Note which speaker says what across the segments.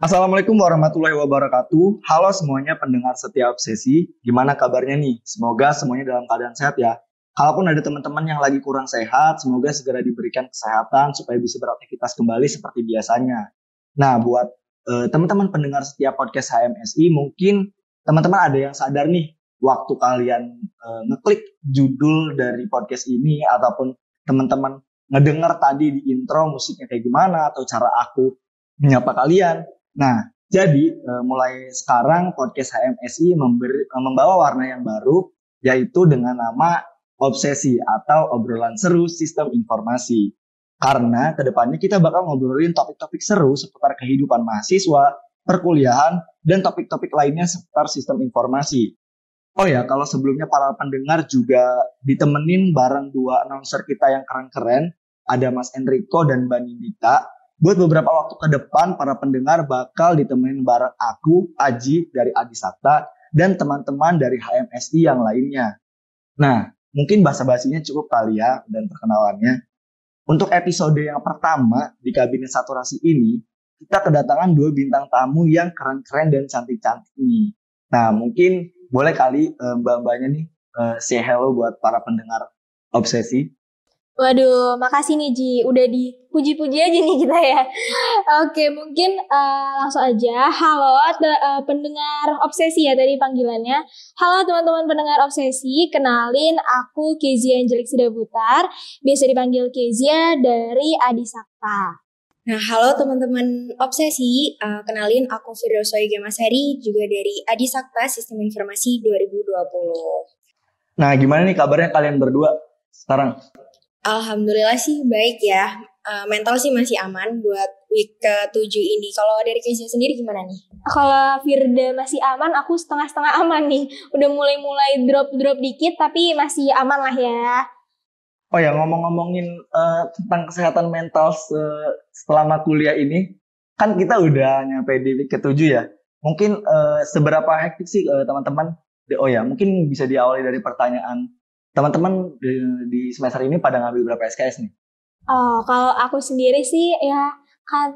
Speaker 1: Assalamualaikum warahmatullahi wabarakatuh. Halo semuanya pendengar setia Obsesi. Gimana kabarnya nih? Semoga semuanya dalam keadaan sehat ya. Kalaupun ada teman-teman yang lagi kurang sehat, semoga segera diberikan kesehatan supaya bisa beraktivitas kembali seperti biasanya. Nah, buat teman-teman pendengar setia podcast HMSI, mungkin teman-teman ada yang sadar nih, waktu kalian ngeklik judul dari podcast ini, ataupun teman-teman ngedengar tadi di intro musiknya kayak gimana, atau cara aku menyapa kalian. Nah, jadi mulai sekarang podcast HMSI membawa warna yang baru, yaitu dengan nama Obsesi atau obrolan seru sistem informasi. Karena kedepannya kita bakal ngobrolin topik-topik seru seputar kehidupan mahasiswa, perkuliahan, dan topik-topik lainnya seputar sistem informasi. Oh ya, kalau sebelumnya para pendengar juga ditemenin bareng dua announcer kita yang keren-keren, ada Mas Enrico dan Mbak Nindita. Buat beberapa waktu ke depan, para pendengar bakal ditemenin bareng aku, Aji dari Adi Sakta, dan teman-teman dari HMSI yang lainnya. Nah, mungkin basa-basinya cukup kali ya, dan perkenalannya. Untuk episode yang pertama di Kabinet Saturasi ini, kita kedatangan dua bintang tamu yang keren-keren dan cantik-cantik nih. Nah, mungkin boleh kali mbak-mbaknya nih say hello buat para pendengar Obsesi.
Speaker 2: Waduh, makasih nih Ji, udah dipuji-puji aja nih kita ya. Oke, mungkin langsung aja. Halo pendengar Obsesi ya tadi panggilannya. Halo teman-teman pendengar Obsesi, kenalin aku Kezia Angelik Sidabutar, biasa dipanggil Kezia dari Adi Sakta.
Speaker 3: Nah, halo teman-teman Obsesi, kenalin aku Firdaus Gemasari, juga dari Adi Sakta Sistem Informasi 2020.
Speaker 1: Nah, gimana nih kabarnya kalian berdua sekarang?
Speaker 3: Alhamdulillah sih baik ya, mental sih masih aman buat week ke-7 ini. Kalau dari Kezia sendiri gimana nih?
Speaker 2: Kalau Firda masih aman, aku setengah-setengah aman nih. Udah mulai drop-drop dikit, tapi masih aman lah ya.
Speaker 1: Oh ya, ngomong-ngomongin tentang kesehatan mental selama kuliah ini, kan kita udah nyampe di week ke-7 ya. Mungkin seberapa hektik sih teman-teman? Oh ya, mungkin bisa diawali dari pertanyaan. Teman-teman di semester ini pada ngambil berapa SKS nih?
Speaker 2: Oh, kalau aku sendiri sih ya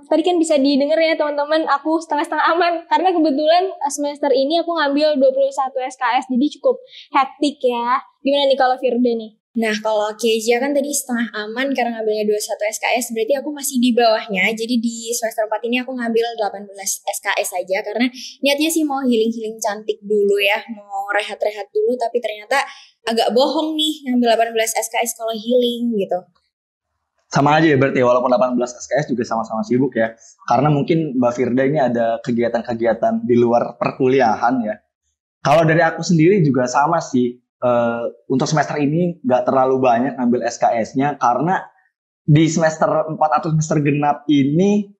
Speaker 2: tadi kan bisa didengar ya teman-teman, aku setengah-setengah aman karena kebetulan semester ini aku ngambil 21 SKS, jadi cukup hektik ya. Gimana nih kalau Firda nih?
Speaker 3: Nah, kalau Kezia kan tadi setengah aman karena ngambilnya 21 SKS, berarti aku masih di bawahnya. Jadi di semester 4 ini aku ngambil 18 SKS aja karena niatnya sih mau healing-healing cantik dulu ya, mau rehat-rehat dulu, tapi ternyata agak bohong nih ngambil 18 SKS kalau healing gitu.
Speaker 1: Sama aja ya berarti, walaupun 18 SKS juga sama-sama sibuk ya. Karena mungkin Mbak Firda ini ada kegiatan-kegiatan di luar perkuliahan ya. Kalau dari aku sendiri juga sama sih. Untuk semester ini nggak terlalu banyak ngambil SKS-nya karena di semester 4 atau semester genap ini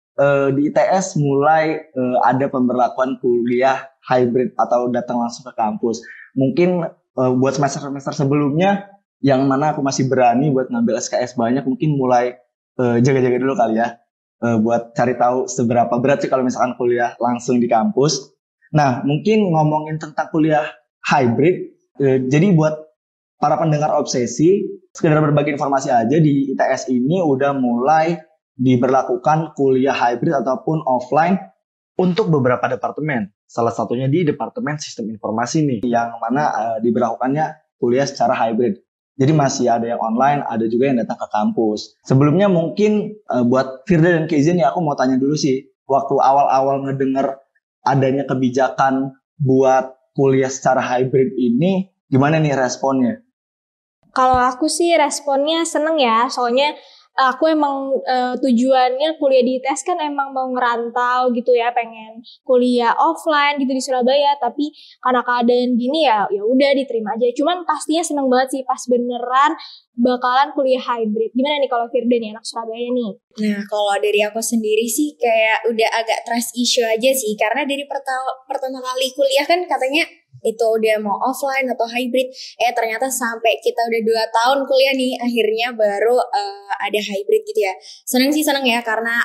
Speaker 1: di ITS mulai ada pemberlakuan kuliah hybrid atau datang langsung ke kampus. Mungkin buat semester-semester sebelumnya yang mana aku masih berani buat ngambil SKS banyak, mungkin mulai jaga-jaga dulu kali ya, buat cari tahu seberapa berat sih kalau misalkan kuliah langsung di kampus. Nah, mungkin ngomongin tentang kuliah hybrid, jadi buat para pendengar Obsesi, sekedar berbagi informasi aja, di ITS ini udah mulai diberlakukan kuliah hybrid ataupun offline untuk beberapa departemen. Salah satunya di Departemen Sistem Informasi nih, yang mana diberlakukannya kuliah secara hybrid. Jadi masih ada yang online, ada juga yang datang ke kampus. Sebelumnya mungkin buat Firda dan Kezia nih, aku mau tanya dulu sih, waktu awal-awal ngedenger adanya kebijakan buat kuliah secara hybrid ini, gimana nih responnya?
Speaker 2: Kalau aku sih responnya seneng ya, soalnya aku emang tujuannya kuliah di ITS kan emang mau ngerantau gitu ya, pengen kuliah offline gitu di Surabaya, tapi karena keadaan gini ya udah diterima aja. Cuman pastinya seneng banget sih pas beneran bakalan kuliah hybrid. Gimana nih kalau Firda nih, anak Surabaya nih?
Speaker 3: Nah, kalau dari aku sendiri sih kayak udah agak trust issue aja sih, karena dari pertama kali kuliah kan katanya itu udah mau offline atau hybrid, ternyata sampai kita udah 2 tahun kuliah nih akhirnya baru ada hybrid gitu ya. Seneng ya karena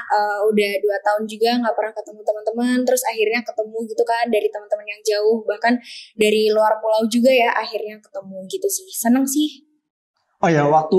Speaker 3: udah 2 tahun juga nggak pernah ketemu teman-teman, terus akhirnya ketemu gitu kan dari teman-teman yang jauh, bahkan dari luar pulau juga ya akhirnya ketemu gitu sih. Seneng sih.
Speaker 1: Oh ya, waktu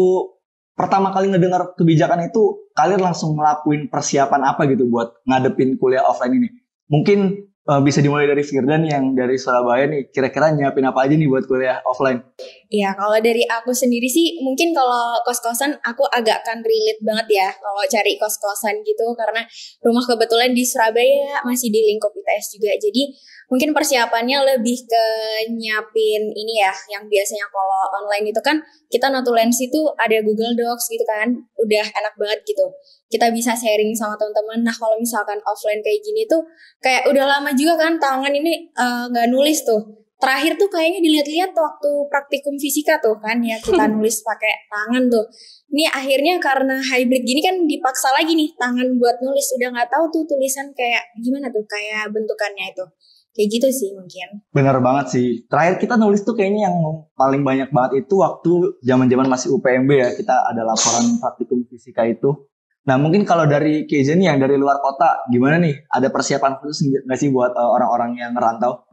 Speaker 1: pertama kali ngedengar kebijakan itu, kalian langsung ngelakuin persiapan apa gitu buat ngadepin kuliah offline ini? Mungkin bisa dimulai dari Firdan yang dari Surabaya nih. Kira-kira nyiapin apa aja nih buat kuliah offline?
Speaker 3: Ya, kalau dari aku sendiri sih, mungkin kalau kos-kosan aku agak kan relate banget ya kalau cari kos-kosan gitu, karena rumah kebetulan di Surabaya masih di lingkup ITS juga. Jadi mungkin persiapannya lebih ke nyiapin ini ya, yang biasanya kalau online itu kan kita notulensi itu ada Google Docs gitu kan, udah enak banget gitu. Kita bisa sharing sama teman-teman. Nah, kalau misalkan offline kayak gini tuh kayak udah lama juga kan tangan ini nggak nulis tuh. Terakhir tuh kayaknya dilihat-lihat waktu praktikum fisika tuh kan ya, kita nulis pakai tangan tuh. Ini akhirnya karena hybrid gini kan dipaksa lagi nih tangan buat nulis, udah nggak tahu tuh tulisan kayak gimana tuh kayak bentukannya itu. Kayak gitu sih mungkin.
Speaker 1: Bener banget sih. Terakhir kita nulis tuh kayaknya yang paling banyak banget itu waktu zaman-zaman masih UPMB ya. Kita ada laporan praktikum fisika itu. Nah mungkin kalau dari Keja nih yang dari luar kota, gimana nih? Ada persiapan khusus nggak sih buat orang-orang yang ngerantau?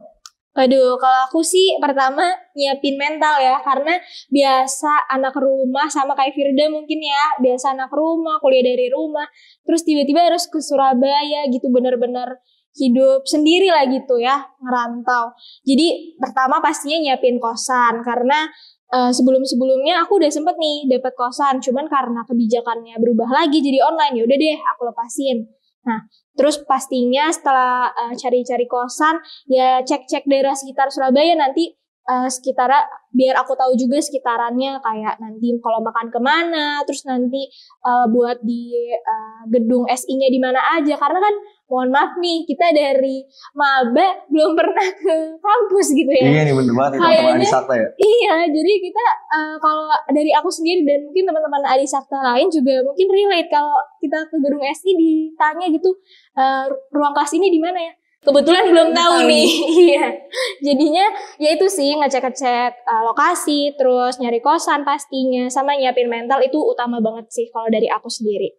Speaker 2: Aduh, kalau aku sih pertama nyiapin mental ya, karena biasa anak rumah sama kayak Firda mungkin ya, biasa anak rumah, kuliah dari rumah, terus tiba-tiba harus ke Surabaya gitu, bener-bener hidup sendiri lah gitu ya, ngerantau. Jadi pertama pastinya nyiapin kosan, karena sebelum-sebelumnya aku udah sempet nih dapet kosan, cuman karena kebijakannya berubah lagi jadi online, ya udah deh aku lepasin. Nah, terus pastinya setelah cari-cari kosan, ya cek-cek daerah sekitar Surabaya nanti sekitar biar aku tahu juga sekitarannya kayak nanti kalau makan kemana, terus nanti buat di gedung SI-nya di mana aja, karena kan mohon maaf nih kita dari maba belum pernah ke kampus gitu ya.
Speaker 1: Iya nih bener banget itu teman-teman Adisakta ya.
Speaker 2: Iya, jadi kita kalau dari aku sendiri dan mungkin teman-teman Adisakta lain juga mungkin relate kalau kita ke gedung SI ditanya gitu ruang kelas ini di mana ya? Kebetulan belum tahu nih. Iya. Jadinya ya itu sih ngecek-ngecek lokasi, terus nyari kosan pastinya, sama nyiapin mental itu utama banget sih kalau dari aku sendiri.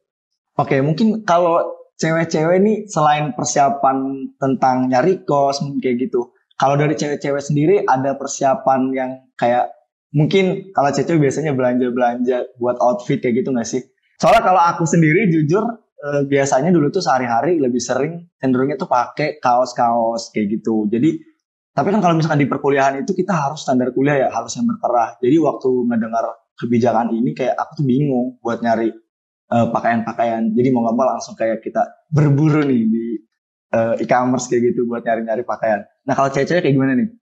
Speaker 1: Oke, mungkin kalau cewek-cewek nih selain persiapan tentang nyari kos mungkin kayak gitu. Kalau dari cewek-cewek sendiri ada persiapan yang kayak mungkin kalau cewek biasanya belanja-belanja buat outfit kayak gitu nggak sih? Soalnya kalau aku sendiri jujur biasanya dulu tuh sehari-hari lebih sering cenderungnya tuh pakai kaos-kaos kayak gitu. Jadi tapi kan kalau misalkan di perkuliahan itu kita harus standar kuliah ya, harus yang berkerah. Jadi waktu ngedengar kebijakan ini kayak aku tuh bingung buat nyari pakaian-pakaian. Jadi mau nggak mau langsung kayak kita berburu nih di e-commerce kayak gitu buat nyari-nyari pakaian. Nah kalau cewek-cewek kayak gimana nih?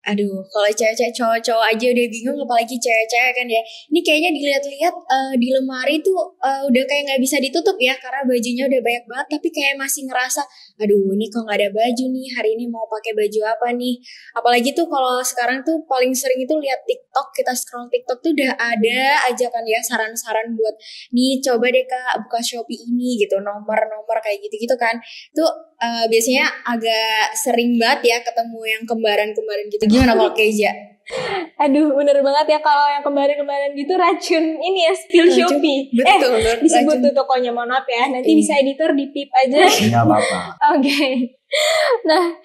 Speaker 3: Aduh, kalau cewek-cewek cowok-cowok aja udah bingung, apalagi cewek-cewek kan ya. Ini kayaknya dilihat-lihat di lemari tuh udah kayak nggak bisa ditutup ya, karena bajunya udah banyak banget. Tapi kayak masih ngerasa, aduh ini kok nggak ada baju nih, hari ini mau pakai baju apa nih. Apalagi tuh kalau sekarang tuh paling sering itu lihat TikTok, kita scroll TikTok tuh udah ada aja kan ya saran-saran buat, nih coba deh kak buka Shopee ini gitu, nomor-nomor kayak gitu-gitu kan. Tuh biasanya agak sering banget ya ketemu yang kembaran-kembaran gitu. Gimana kalau Keja?
Speaker 2: Aduh, bener banget ya kalau yang kemarin-kemarin gitu racun ini ya, spill Shopee.
Speaker 3: Betul,
Speaker 2: disebut tuh tokonya, mohon maaf ya. Nanti bisa editor di pip aja.
Speaker 1: Nggak apa-apa.
Speaker 2: Oke. Nah,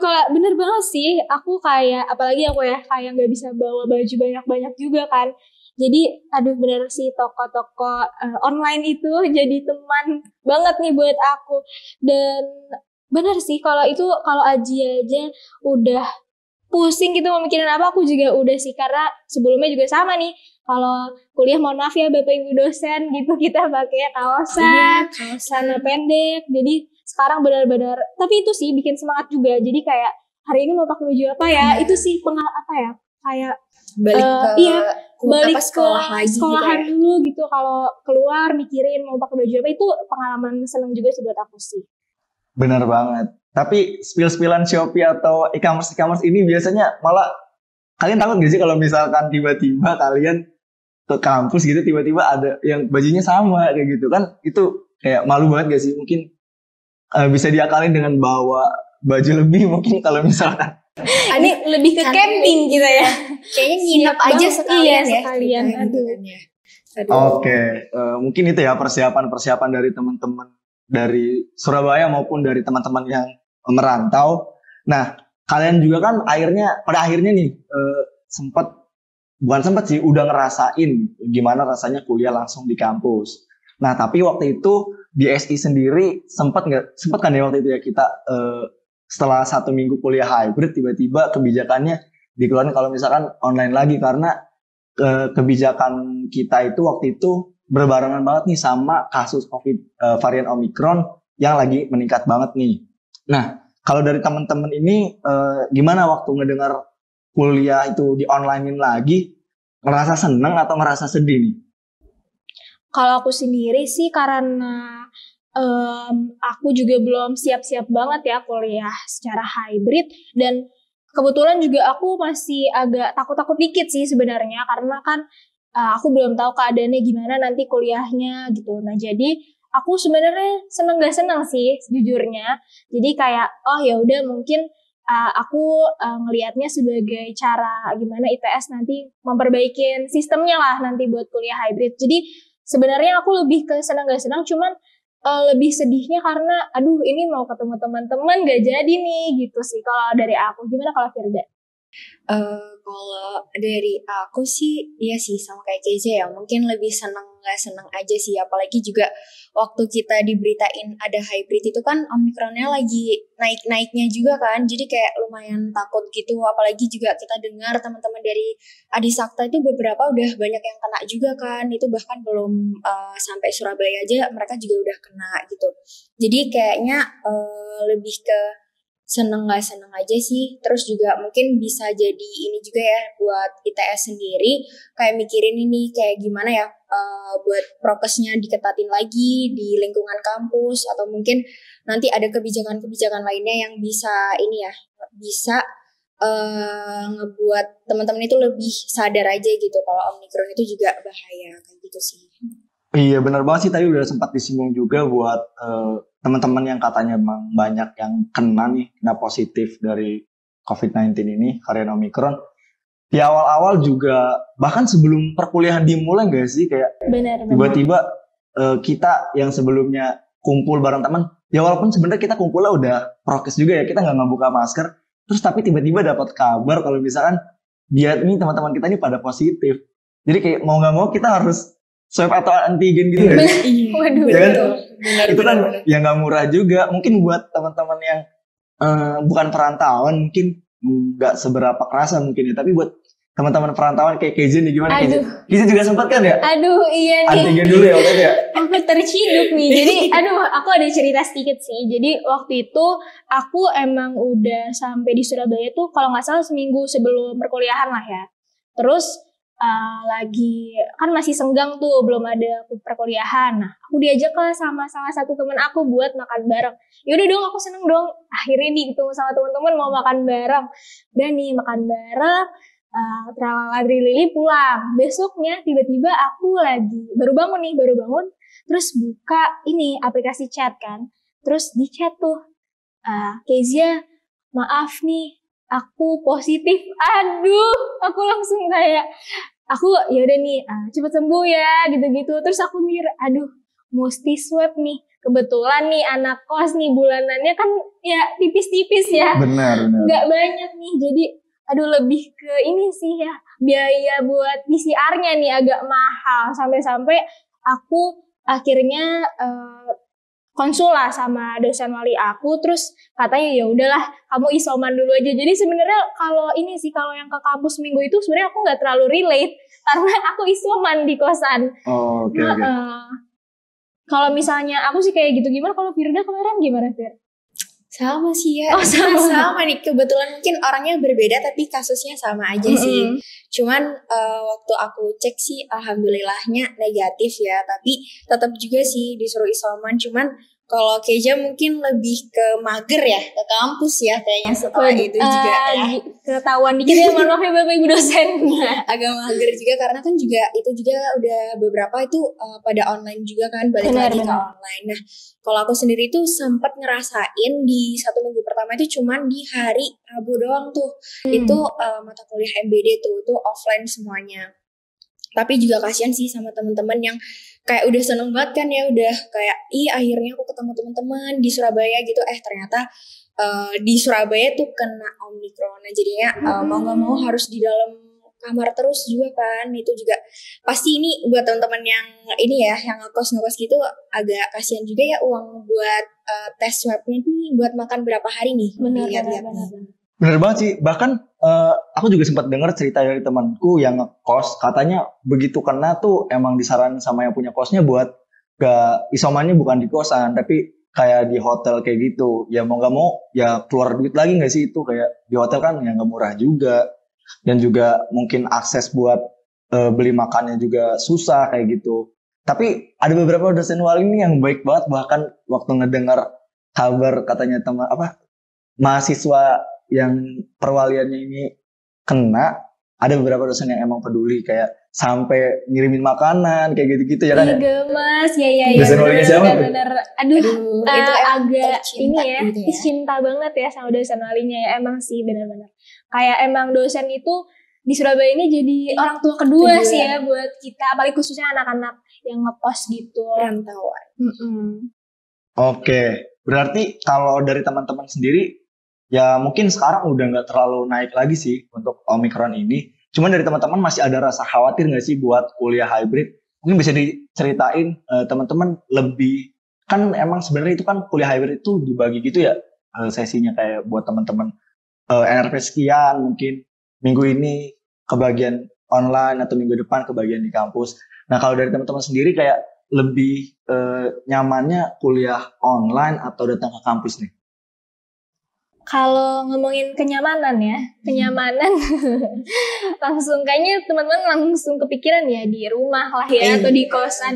Speaker 2: kalau bener banget sih, aku kayak, apalagi aku ya, kayak nggak bisa bawa baju banyak-banyak juga kan. Jadi, aduh bener sih toko-toko online itu jadi teman banget nih buat aku. Dan bener sih, kalau Aji aja udah pusing gitu mau mikirin apa, aku juga udah sih, karena sebelumnya juga sama nih. Kalau kuliah mohon maaf ya Bapak Ibu dosen gitu, kita pakai kaosan, celana pendek. Jadi sekarang benar-benar, tapi itu sih bikin semangat juga. Jadi kayak hari ini mau pakai baju apa ya? Itu sih kayak balik ke sekolahan gitu ya. Dulu gitu, kalau keluar mikirin mau pakai baju apa, itu pengalaman seneng juga sih buat aku sih.
Speaker 1: Benar banget. Tapi spill-spillan Shopee atau e-commerce ini biasanya malah kalian takut gak sih kalau misalkan tiba-tiba kalian ke kampus gitu tiba-tiba ada yang bajunya sama kayak gitu kan, itu kayak malu banget gak sih? Mungkin bisa diakalin dengan bawa baju lebih mungkin kalau misalkan
Speaker 2: ini lebih ke camping gitu ya.
Speaker 3: Kayaknya nginep aja sekalian ya.
Speaker 2: Sekalian. Aduh.
Speaker 1: Oke, mungkin itu ya persiapan dari teman-teman dari Surabaya maupun dari teman-teman yang merantau. Nah, kalian juga kan pada akhirnya nih bukan sempat sih, udah ngerasain gimana rasanya kuliah langsung di kampus. Nah, tapi waktu itu di SI sendiri sempat kan ya waktu itu ya kita setelah 1 minggu kuliah hybrid tiba-tiba kebijakannya dikeluarkan kalau misalkan online lagi karena kebijakan kita itu waktu itu berbarengan banget nih sama kasus COVID varian Omicron yang lagi meningkat banget nih. Nah, kalau dari teman-teman ini gimana waktu ngedengar kuliah itu di onlinein lagi, ngerasa seneng atau ngerasa sedih nih?
Speaker 2: Kalau aku sendiri sih karena aku juga belum siap-siap banget ya kuliah secara hybrid, dan kebetulan juga aku masih agak takut-takut dikit sih sebenarnya karena kan aku belum tahu keadaannya gimana nanti kuliahnya gitu. Nah, jadi aku sebenarnya seneng gak seneng sih jujurnya. Jadi kayak oh ya udah mungkin aku ngelihatnya sebagai cara gimana ITS nanti memperbaiki sistemnya lah nanti buat kuliah hybrid. Jadi sebenarnya aku lebih ke seneng gak seneng, cuman lebih sedihnya karena aduh ini mau ketemu teman-teman gak jadi nih gitu sih kalau dari aku. Gimana kalau Firda?
Speaker 3: Kalau dari aku sih, iya sih sama kayak Keza ya. Mungkin lebih seneng nggak seneng aja sih. Apalagi juga waktu kita diberitain ada hybrid itu kan Omicronnya lagi naik-naiknya juga kan. Jadi kayak lumayan takut gitu. Apalagi juga kita dengar teman-teman dari Adisakta itu beberapa udah banyak yang kena juga kan. Itu bahkan belum sampai Surabaya aja mereka juga udah kena gitu. Jadi kayaknya lebih ke seneng gak seneng aja sih. Terus juga mungkin bisa jadi ini juga ya buat ITS sendiri kayak mikirin ini kayak gimana ya buat prokesnya diketatin lagi di lingkungan kampus, atau mungkin nanti ada kebijakan-kebijakan lainnya yang bisa ini ya bisa ngebuat teman-teman itu lebih sadar aja gitu kalau Omicron itu juga bahaya kayak gitu sih.
Speaker 1: Iya benar banget sih, tadi udah sempat disinggung juga buat teman-teman yang katanya memang banyak yang kena positif dari COVID-19 ini, varian Omicron. Di awal-awal juga, bahkan sebelum perkuliahan dimulai nggak sih, kayak
Speaker 2: Benar.
Speaker 1: tiba-tiba kita yang sebelumnya kumpul bareng teman, ya walaupun sebenarnya kita kumpulnya udah prokes juga ya, kita nggak ngebuka masker, terus tapi tiba-tiba dapat kabar kalau misalkan dia ini teman-teman kita ini pada positif. Jadi kayak mau nggak mau kita harus swab atau antigen gitu kan?
Speaker 2: Waduh.
Speaker 1: Ya kan? Itu kan ya nggak murah juga. Mungkin buat teman-teman yang bukan perantauan mungkin nggak seberapa kerasa mungkin ya. Tapi buat teman-teman perantauan kayak Kezen nih gimana Kezen? Kezen juga sempat kan ya?
Speaker 2: Aduh iya nih.
Speaker 1: Antigen dulu ya waktu itu ya?
Speaker 2: Aku terciduk nih. Jadi aku ada cerita sedikit sih. Jadi waktu itu aku emang udah sampai di Surabaya tuh kalau nggak salah seminggu sebelum perkuliahan lah ya. Terus lagi kan masih senggang tuh, belum ada perkuliahan. Nah, aku diajak lah sama salah satu teman aku buat makan bareng. Yaudah dong, aku seneng dong. Akhirnya nih ketemu sama teman-teman mau makan bareng. Dan nih makan bareng, tralala lili pulang. Besoknya tiba-tiba aku lagi baru bangun. Terus buka ini aplikasi chat kan. Terus di chat tuh, Kezia, maaf nih, aku positif. Aduh, aku langsung kayak ya udah nih cepet sembuh ya gitu-gitu. Terus aku mikir aduh mesti swab nih, kebetulan nih anak kos nih bulanannya kan ya tipis-tipis ya,
Speaker 1: benar
Speaker 2: nggak banyak nih. Jadi aduh lebih ke ini sih ya, biaya buat PCR-nya nih agak mahal, sampai-sampai aku akhirnya konsul lah sama dosen wali aku, terus katanya ya udahlah kamu isoman dulu aja. Jadi sebenarnya kalau ini sih, kalau yang ke kampus minggu itu sebenarnya aku nggak terlalu relate karena aku isoman di kosan.
Speaker 1: Oke.
Speaker 2: Kalau misalnya aku sih kayak gitu. Gimana kalau Firda kemarin gimana Fir?
Speaker 3: Sama sih ya. Sama nih, kebetulan mungkin orangnya berbeda tapi kasusnya sama aja sih. Cuman waktu aku cek sih alhamdulillahnya negatif ya, tapi tetap juga sih disuruh isoman. Cuman kalau Keja mungkin lebih ke mager ya, ke kampus ya kayaknya setelah itu juga ya.
Speaker 2: Ketahuan dikit ya, mohon maaf ya Bapak Ibu dosen.
Speaker 3: Agak mager juga karena kan juga itu juga udah beberapa itu pada online juga kan, balik lagi ke online. Nah, kalau aku sendiri tuh sempat ngerasain di 1 minggu pertama itu cuman di hari Rabu doang tuh. Itu mata kuliah MBD tuh, itu offline semuanya. Tapi juga kasihan sih sama teman-teman yang kayak udah seneng banget kan ya, udah kayak akhirnya aku ketemu teman-teman di Surabaya gitu. Ternyata di Surabaya tuh kena Omicron. Nah, jadinya mau nggak mau harus di dalam kamar terus juga kan. Itu juga pasti ini buat teman-teman yang ini ya, yang ngekos gitu agak kasihan juga ya uang buat tes swabnya nih, buat makan berapa hari nih.
Speaker 2: Benar.
Speaker 1: Bener banget sih. Bahkan aku juga sempat dengar cerita dari temanku yang ngekos, katanya begitu kena tuh emang disaranin sama yang punya kosnya buat gak isomannya bukan di kosan, tapi kayak di hotel kayak gitu. Ya mau gak mau ya keluar duit lagi gak sih, itu kayak di hotel kan yang gak murah juga. Dan juga mungkin akses buat beli makannya juga susah kayak gitu. Tapi ada beberapa dosen wali ini yang baik banget, bahkan waktu ngedengar kabar katanya teman mahasiswa yang perwaliannya ini kena, ada beberapa dosen yang emang peduli kayak sampai ngirimin makanan kayak gitu-gitu ya kan.
Speaker 2: Iya gemes, ya.
Speaker 1: Dosen walinya siapa tuh?
Speaker 2: Bener. Aduh,
Speaker 3: itu
Speaker 2: agak ini ya,
Speaker 3: gitu ya.
Speaker 2: cinta banget ya sama dosen walinya ya, emang sih bener-bener. Kayak emang dosen itu di Surabaya ini jadi orang tua kedua sih ya buat kita, apalagi khususnya anak-anak yang ngekos gitu.
Speaker 3: Rantauan.
Speaker 1: Oke, berarti kalau dari teman-teman sendiri ya mungkin sekarang udah nggak terlalu naik lagi sih untuk Omicron ini. Cuman dari teman-teman masih ada rasa khawatir nggak sih buat kuliah hybrid? Mungkin bisa diceritain teman-teman lebih, kan emang sebenarnya itu kan kuliah hybrid itu dibagi gitu ya sesinya, kayak buat teman-teman NRP sekian mungkin minggu ini kebagian online atau minggu depan kebagian di kampus. Nah kalau dari teman-teman sendiri kayak lebih nyamannya kuliah online atau datang ke kampus nih?
Speaker 2: Kalau ngomongin kenyamanan langsung kayaknya teman-teman langsung kepikiran ya di rumah lah ya, atau di kosan.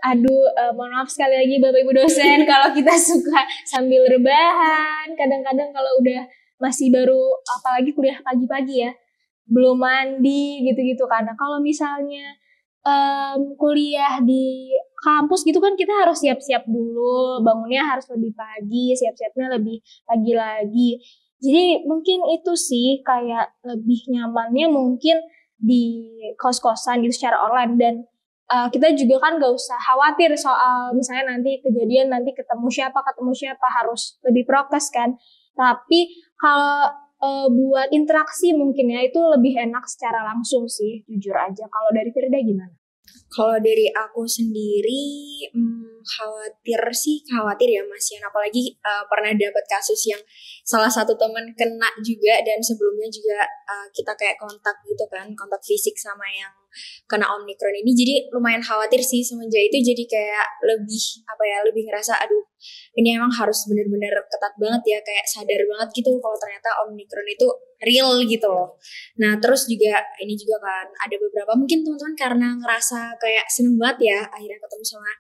Speaker 2: Aduh, mohon maaf sekali lagi Bapak Ibu dosen kalau kita suka sambil rebahan. Kadang-kadang kalau udah masih baru, apalagi kuliah pagi-pagi ya, belum mandi gitu-gitu. Karena kalau misalnya kuliah di kampus gitu kan kita harus siap-siap dulu, bangunnya harus lebih pagi, siap-siapnya lebih pagi lagi. Jadi mungkin itu sih kayak lebih nyamannya mungkin di kos-kosan gitu secara online. Dan kita juga kan gak usah khawatir soal misalnya nanti kejadian, nanti ketemu siapa, harus lebih prokes kan. Tapi kalau buat interaksi mungkin ya itu lebih enak secara langsung sih, jujur aja. Kalau dari Firda gimana?
Speaker 3: Kalau dari aku sendiri khawatir ya Mas Yan, apalagi pernah dapat kasus yang salah satu teman kena juga, dan sebelumnya juga kita kayak kontak fisik sama yang kena Omicron ini. Jadi lumayan khawatir sih semenjak itu, jadi kayak lebih ngerasa aduh ini emang harus benar-benar ketat banget ya, kayak sadar banget gitu kalau ternyata Omicron itu real gitu loh. Nah terus juga ini juga kan ada beberapa mungkin teman-teman karena ngerasa kayak seneng banget ya akhirnya ketemu sama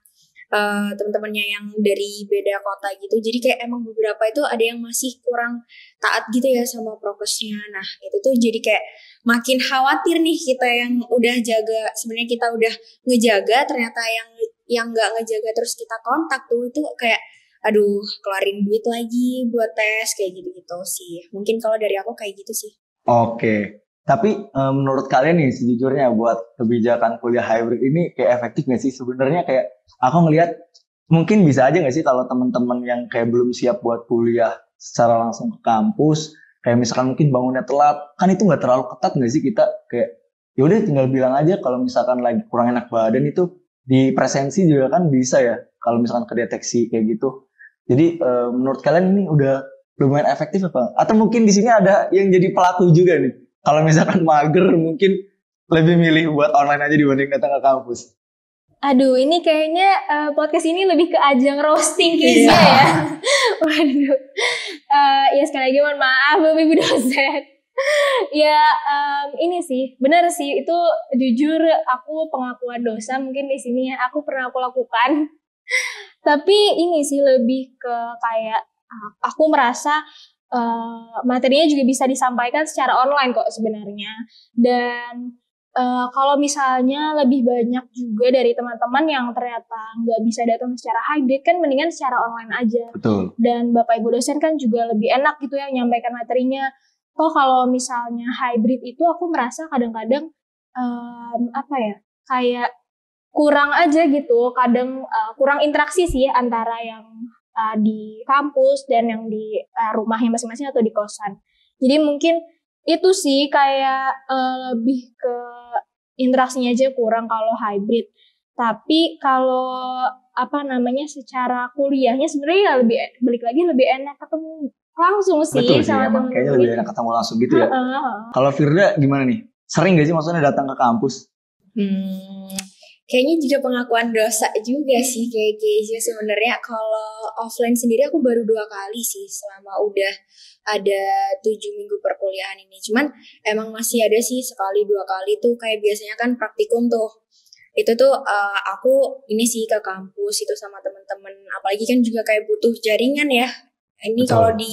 Speaker 3: teman-temannya yang dari beda kota gitu. Jadi kayak emang beberapa itu ada yang masih kurang taat gitu ya sama prokesnya. Nah itu tuh jadi kayak makin khawatir nih kita yang udah jaga, sebenarnya kita udah ngejaga, ternyata yang nggak ngejaga terus kita kontak tuh itu kayak aduh keluarin duit lagi buat tes kayak gitu sih. Mungkin kalau dari aku kayak gitu sih.
Speaker 1: Oke. Tapi menurut kalian nih sejujurnya buat kebijakan kuliah hybrid ini kayak efektif nggak sih? Sebenarnya kayak aku ngelihat mungkin bisa aja nggak sih kalau teman-teman yang kayak belum siap buat kuliah secara langsung ke kampus, kayak misalkan mungkin bangunnya telat, kan itu nggak terlalu ketat nggak sih kita kayak yaudah tinggal bilang aja kalau misalkan lagi kurang enak badan itu di presensi juga kan bisa ya kalau misalkan kedeteksi kayak gitu. Jadi menurut kalian ini udah lumayan efektif apa? Atau mungkin di sini ada yang jadi pelaku juga nih? Kalau misalkan mager mungkin lebih milih buat online aja dibanding datang ke kampus.
Speaker 2: Aduh, ini kayaknya podcast ini lebih ke ajang roasting kayaknya ya. Waduh. Ya sekali lagi mohon maaf Bapak Ibu dosen. Ya ini sih, benar sih itu jujur aku pengakuan dosa mungkin di sini ya aku pernah aku lakukan. Tapi ini sih lebih ke kayak aku merasa materinya juga bisa disampaikan secara online kok sebenarnya. Dan kalau misalnya lebih banyak juga dari teman-teman yang ternyata nggak bisa datang secara hybrid, kan mendingan secara online aja.
Speaker 1: Betul.
Speaker 2: Dan Bapak Ibu dosen kan juga lebih enak gitu ya menyampaikan materinya. Kalau misalnya hybrid itu aku merasa kadang-kadang kayak kurang aja gitu. Kadang kurang interaksi sih antara yang di kampus dan yang di rumahnya masing-masing atau di kosan. Jadi mungkin Itu sih kayak lebih ke interaksinya aja kurang kalau hybrid. Tapi kalau secara kuliahnya sebenarnya ya lebih balik lagi lebih enak ketemu langsung sih.
Speaker 1: Betul sih,
Speaker 2: sama
Speaker 1: emang
Speaker 2: temen
Speaker 1: kayaknya lebih enak ketemu langsung gitu ya. Kalau Firda gimana nih? Sering gak sih maksudnya datang ke kampus?
Speaker 3: Kayaknya juga pengakuan dosa juga sih kayak Kezia sebenarnya. Kalau offline sendiri aku baru 2 kali sih selama udah ada 7 minggu perkuliahan ini. Cuman emang masih ada sih sekali 2 kali tuh kayak biasanya kan praktikum tuh. Itu tuh aku ini sih ke kampus itu sama teman-teman. Apalagi kan juga kayak butuh jaringan ya. Ini kalau di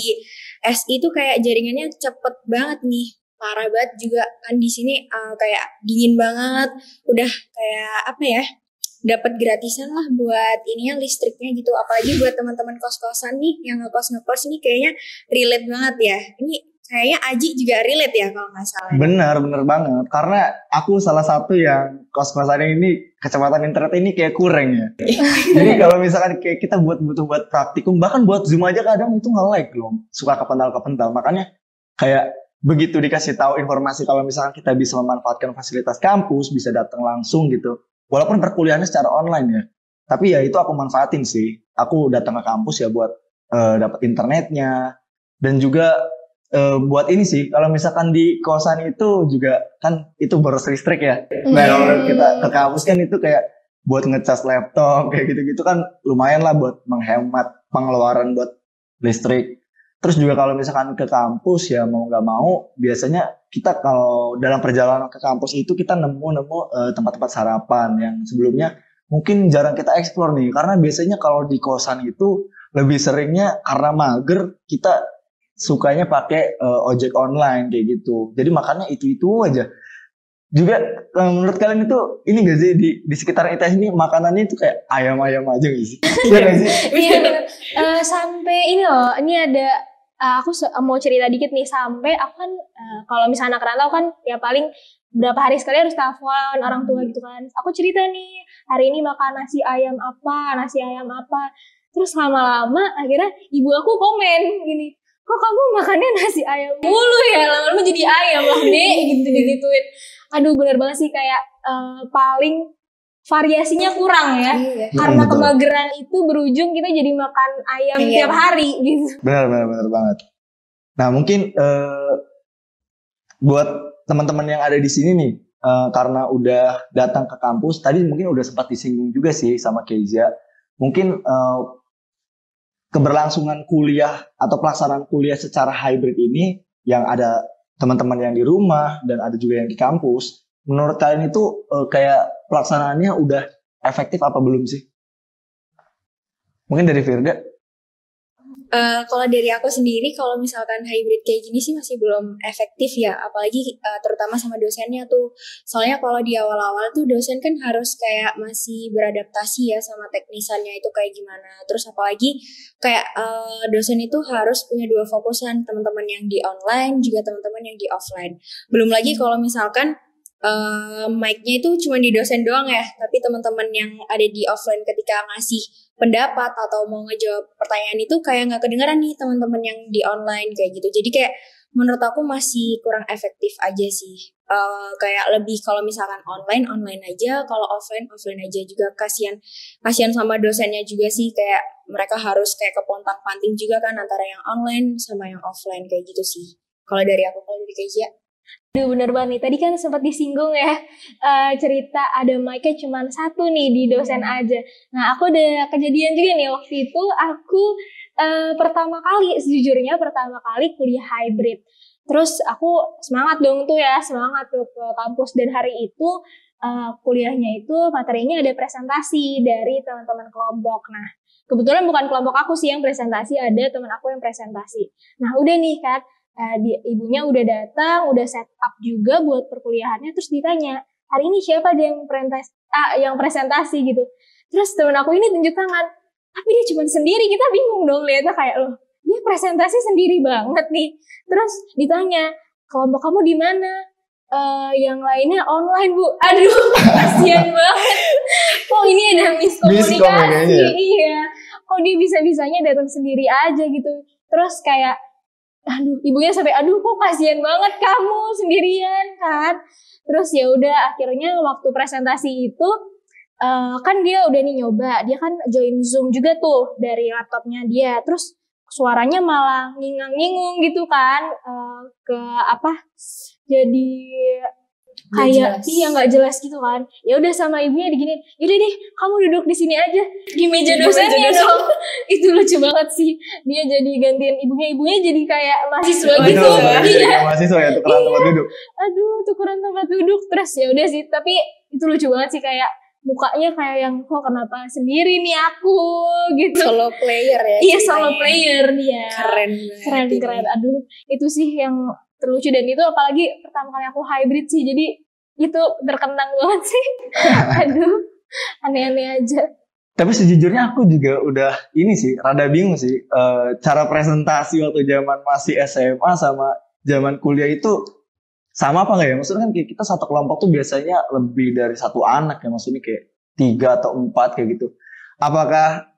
Speaker 3: SI tuh kayak jaringannya cepet banget nih. Parah banget juga kan di sini kayak dingin banget. Udah kayak dapat gratisan lah buat ininya listriknya gitu. Apalagi buat teman-teman kos-kosan nih yang ngekos ini kayaknya relate banget ya. Ini kayaknya Aji juga relate ya kalau nggak salah.
Speaker 1: Bener banget. Karena aku salah satu yang kos-kosan ini kecepatan internet ini kayak kurang ya. Jadi kalau misalkan kayak kita butuh buat praktikum, bahkan buat Zoom aja kadang itu nge-lag loh. Suka kepental. Makanya kayak begitu dikasih tahu informasi kalau misalkan kita bisa memanfaatkan fasilitas kampus, bisa datang langsung gitu. Walaupun perkuliahannya secara online ya. Tapi ya itu aku manfaatin sih. Aku datang ke kampus ya buat dapat internetnya. Dan juga buat ini sih, kalau misalkan di kosan itu juga kan itu boros listrik ya. Nah kalau kita ke kampus kan itu kayak buat ngecas laptop kayak gitu-gitu kan lumayan lah buat menghemat pengeluaran buat listrik. Terus juga kalau misalkan ke kampus ya mau nggak mau biasanya kita kalau dalam perjalanan ke kampus itu kita nemu tempat-tempat sarapan yang sebelumnya mungkin jarang kita explore nih. Karena biasanya kalau di kosan itu lebih seringnya karena mager kita sukanya pakai ojek online kayak gitu. Jadi makannya itu aja. Juga menurut kalian itu ini gak sih di sekitar ITS ini makanannya itu kayak ayam-ayam aja gak sih? Iya gak sih?
Speaker 2: Iya bener. Sampai ini loh, ini ada aku mau cerita dikit nih. Sampai aku kan kalau misalnya anak rantau kan ya paling berapa hari sekali harus telepon orang tua gitu kan. Aku cerita nih hari ini makan nasi ayam apa. Terus lama-lama akhirnya ibu aku komen gini, kok kamu makannya nasi ayam mulu ya, lama-lama jadi ayam lah deh gitu digituin. Aduh bener banget sih kayak paling variasinya kurang ya. Iya. Karena kemageran itu berujung kita jadi makan ayam tiap hari gitu.
Speaker 1: Benar banget. Nah mungkin buat teman-teman yang ada di sini nih, karena udah datang ke kampus, tadi mungkin udah sempat disinggung juga sih sama Kezia. Mungkin keberlangsungan kuliah atau pelaksanaan kuliah secara hybrid ini yang ada teman-teman yang di rumah dan ada juga yang di kampus. Menurut kalian itu kayak pelaksanaannya udah efektif apa belum sih? Mungkin dari Firda?
Speaker 3: Kalau dari aku sendiri, kalau misalkan hybrid kayak gini sih masih belum efektif ya. Apalagi terutama sama dosennya tuh. Soalnya kalau di awal-awal tuh dosen kan harus kayak masih beradaptasi ya sama teknisannya itu kayak gimana. Terus apalagi kayak dosen itu harus punya 2 fokusan. Teman-teman yang di online juga teman-teman yang di offline. Belum lagi kalau misalkan mic-nya itu cuma di dosen doang ya, tapi teman-teman yang ada di offline ketika ngasih pendapat atau mau ngejawab pertanyaan itu kayak nggak kedengeran nih teman-teman yang di online kayak gitu. Jadi kayak menurut aku masih kurang efektif aja sih. Kayak lebih kalau misalkan online aja, kalau offline aja juga. Kasihan sama dosennya juga sih, kayak mereka harus kayak kepontang-panting juga kan antara yang online sama yang offline kayak gitu sih. Kalau dari Kezia.
Speaker 2: Aduh bener banget nih, tadi kan sempat disinggung ya cerita ada mic-nya cuma 1 nih di dosen aja. Nah aku ada kejadian juga nih, waktu itu aku pertama kali kuliah hybrid. Terus aku semangat tuh ke kampus, dan hari itu kuliahnya itu materinya ada presentasi dari teman-teman kelompok. Nah kebetulan bukan kelompok aku sih yang presentasi, ada teman aku yang presentasi. Nah udah nih kan, ibunya udah datang, udah set up juga buat perkuliahannya. Terus ditanya, hari ini siapa aja yang presentasi gitu. Terus temen aku ini tunjuk tangan, tapi dia cuma sendiri. Kita bingung dong lihatnya kayak, loh dia presentasi sendiri banget nih. Terus ditanya, kelompok kamu di mana? Yang lainnya online bu. Aduh kasihan banget. Kok ini ada miskomunikasi. Iya. Kok dia bisa-bisanya datang sendiri aja gitu. Terus kayak ibunya sampai aduh kok kasihan banget kamu sendirian kan. Terus ya udah akhirnya waktu presentasi itu kan dia udah nih nyoba, dia kan join Zoom juga tuh dari laptopnya dia. Terus suaranya malah ngingang-ngingung gitu kan, ke apa? Jadi kayak nggak jelas gitu kan. Ya udah sama ibunya diginiin, yaudah deh kamu duduk di sini aja di meja dosennya dong. Itu lucu banget sih, dia jadi gantiin ibunya jadi kayak mahasiswa gitu.
Speaker 1: Iya, mahasiswa ya, tukeran tempat duduk.
Speaker 2: Aduh, tukeran tempat duduk. Terus ya udah sih, tapi itu lucu banget sih, kayak mukanya kayak yang kok kenapa sendiri nih aku gitu.
Speaker 3: Solo player ya.
Speaker 2: Iya, solo player dia.
Speaker 3: Keren.
Speaker 2: Aduh, itu sih yang terlucu, dan itu apalagi pertama kali aku hybrid sih, jadi itu terkenang banget sih. Aduh, aneh-aneh aja.
Speaker 1: Tapi sejujurnya aku juga udah ini sih, rada bingung sih, cara presentasi waktu zaman masih SMA sama zaman kuliah itu sama apa nggak ya? Maksudnya kan kayak kita satu kelompok tuh biasanya lebih dari satu anak ya, maksudnya kayak 3 atau 4 kayak gitu. Apakah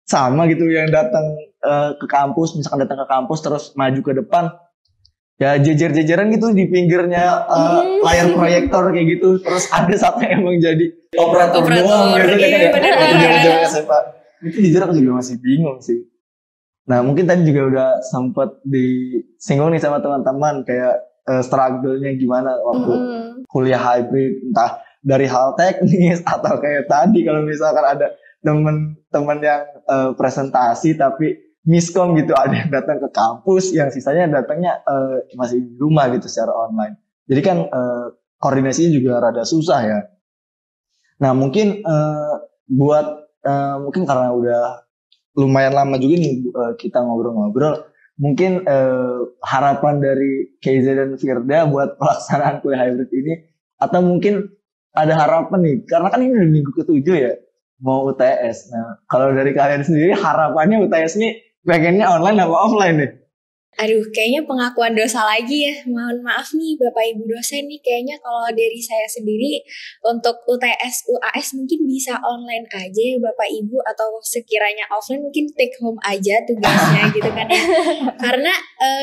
Speaker 1: sama gitu yang datang ke kampus, misalkan datang ke kampus terus maju ke depan, ya jejer-jejeran gitu di pinggirnya layar proyektor kayak gitu, terus ada satu yang emang jadi operator doang gitu
Speaker 3: iya,
Speaker 1: kan ya. Zaman SMA itu jujur aku juga masih bingung sih. Nah mungkin tadi juga udah sempet disinggung nih sama teman-teman kayak struggle-nya gimana waktu kuliah hybrid, entah dari hal teknis atau kayak tadi kalau misalkan ada teman-teman yang presentasi tapi miskom gitu, ada yang datang ke kampus, yang sisanya datangnya masih di rumah gitu secara online. Jadi kan koordinasinya juga rada susah ya. Nah mungkin mungkin karena udah lumayan lama juga nih kita ngobrol-ngobrol, mungkin harapan dari Keiza dan Firda buat pelaksanaan kuliah hybrid ini, atau mungkin ada harapan nih, karena kan ini udah minggu ke-7 ya, mau UTS. Nah kalau dari kalian sendiri harapannya UTS ini pengennya online apa offline nih?
Speaker 3: Aduh, kayaknya pengakuan dosa lagi ya. Mohon maaf nih Bapak Ibu dosen nih, kayaknya kalau dari saya sendiri untuk UTS, UAS mungkin bisa online aja ya Bapak Ibu, atau sekiranya offline mungkin take home aja tugasnya gitu kan ya. Karena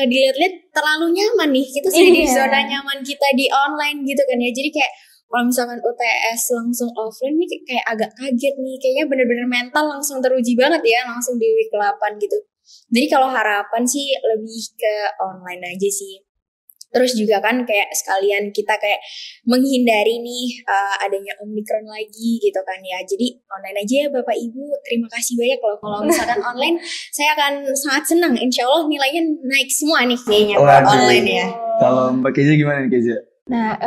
Speaker 3: dilihat-lihat terlalu nyaman nih, kita sudah di zona nyaman kita di online gitu kan ya. Jadi kayak kalau misalkan UTS langsung offline nih kayak agak kaget nih, kayaknya bener-bener mental langsung teruji banget ya, langsung di week 8 gitu. Jadi kalau harapan sih lebih ke online aja sih. Terus juga kan kayak sekalian kita kayak menghindari nih adanya Omicron lagi gitu kan ya. Jadi online aja ya Bapak Ibu. Terima kasih banyak kalau misalkan online saya akan sangat senang. Insya Allah nilainya naik semua nih kayaknya online ya.
Speaker 1: Kalau Mbak Keiza gimana nih Keiza?
Speaker 2: Nah,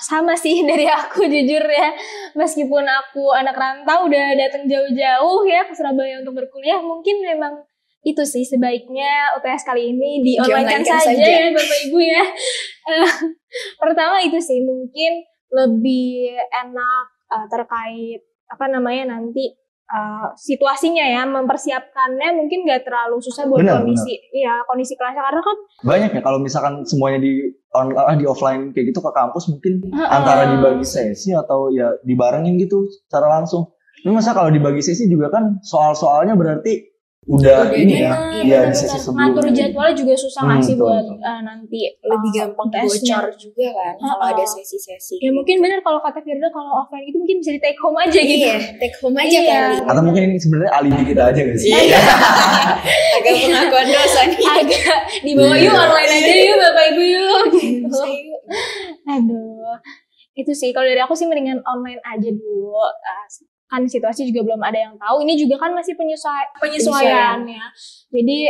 Speaker 2: sama sih dari aku jujur ya. Meskipun aku anak rantau udah datang jauh-jauh ya ke Surabaya untuk berkuliah, mungkin memang itu sih sebaiknya UTS kali ini di online saja ya Bapak Ibu ya. Pertama itu sih mungkin lebih enak terkait nanti situasinya ya, mempersiapkannya mungkin gak terlalu susah buat kondisi kelasnya, karena kan
Speaker 1: banyak ya kalau misalkan semuanya di offline kayak gitu ke kampus, mungkin antara dibagi sesi atau ya dibarengin gitu secara langsung. Ini masa kalau dibagi sesi juga kan soal-soalnya berarti udah ini ya di sesi sebelumnya.
Speaker 2: Ngatur jadwalnya juga susah ngasih buat nanti
Speaker 3: lebih gampang bocor juga kan kalau ada sesi-sesi.
Speaker 2: Ya mungkin benar kalau kata Firda, kalau offline itu mungkin bisa di take home aja gitu.
Speaker 3: Iya, take home aja kali.
Speaker 1: Atau mungkin ini sebenarnya alibi kita aja guys.
Speaker 3: Iya. Agak pengakuan dosa nih.
Speaker 2: Agak dibawa yuk online aja yuk Bapak Ibu yuk gitu. Aduh. Itu sih kalau dari aku sih mendingan online aja dulu. Kan situasi juga belum ada yang tahu. Ini juga kan masih penyesuaian ya. Jadi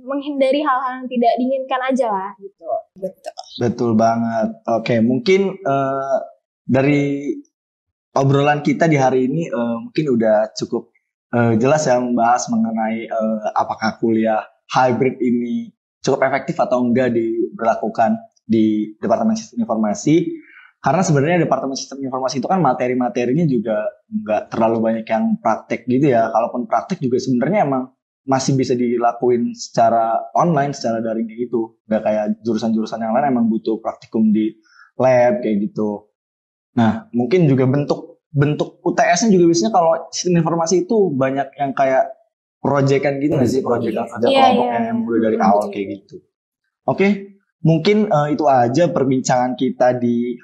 Speaker 2: menghindari hal-hal yang tidak diinginkan aja lah gitu.
Speaker 1: Betul banget. Oke, mungkin dari obrolan kita di hari ini mungkin udah cukup jelas ya membahas mengenai apakah kuliah hybrid ini cukup efektif atau enggak diberlakukan di Departemen Sistem Informasi. Karena sebenarnya Departemen Sistem Informasi itu kan materi-materinya juga nggak terlalu banyak yang praktek gitu ya. Kalaupun praktek juga sebenarnya emang masih bisa dilakuin secara online, secara daring gitu. Nggak kayak jurusan-jurusan yang lain emang butuh praktikum di lab kayak gitu. Nah, mungkin juga bentuk UTS-nya juga biasanya kalau sistem informasi itu banyak yang kayak proyekan gitu nggak sih? Proyekan kerja kelompok yang mulai dari awal kayak gitu. Oke, mungkin itu aja perbincangan kita di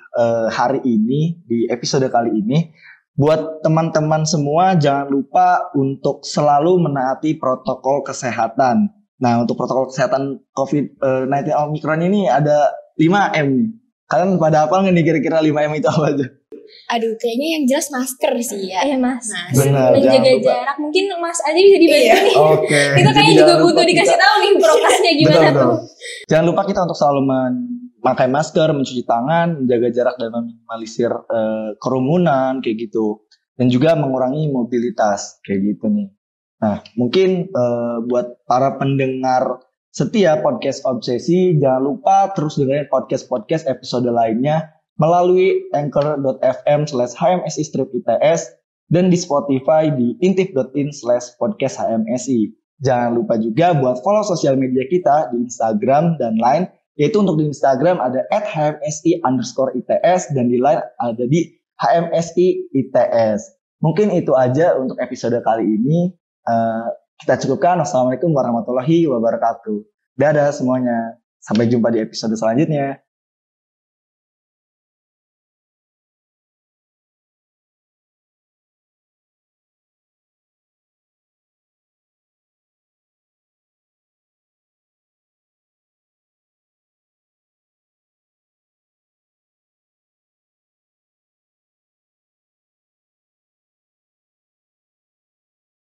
Speaker 1: hari ini, di episode kali ini. Buat teman-teman semua, jangan lupa untuk selalu menaati protokol kesehatan. Nah, untuk protokol kesehatan COVID-19 Omicron ini ada 5M nih. Kalian pada hafal nggak nih kira-kira 5M itu apa aja?
Speaker 3: Aduh, kayaknya yang jelas masker sih ya.
Speaker 2: Mas.
Speaker 1: Benar,
Speaker 2: Dan
Speaker 1: jangan
Speaker 2: jaga
Speaker 1: lupa.
Speaker 2: jarak. Mungkin Mas aja bisa dibantu
Speaker 3: Iya.
Speaker 2: nih.
Speaker 1: Oke.
Speaker 2: Kita
Speaker 1: jadi
Speaker 2: kayaknya juga
Speaker 1: jangan
Speaker 2: butuh
Speaker 1: lupa
Speaker 2: dikasih
Speaker 1: kita-
Speaker 2: tahu nih prokesnya gimana
Speaker 1: Betul.
Speaker 2: tuh.
Speaker 1: Jangan lupa kita untuk selalu memakai masker, mencuci tangan, menjaga jarak dan meminimalisir kerumunan kayak gitu. Dan juga mengurangi mobilitas kayak gitu nih. Nah, mungkin buat para pendengar setia podcast Obsesi, jangan lupa terus dengerin podcast-podcast episode lainnya melalui anchor.fm/hmsi-its dan di Spotify di intip.in/podcast-hmsi. Jangan lupa juga buat follow sosial media kita di Instagram dan Line, yaitu untuk di Instagram ada @hmsi_its dan di Line ada di HMSI-ITS. Mungkin itu aja untuk episode kali ini. Kita cukupkan. Wassalamualaikum warahmatullahi wabarakatuh. Dadah semuanya. Sampai jumpa di episode selanjutnya.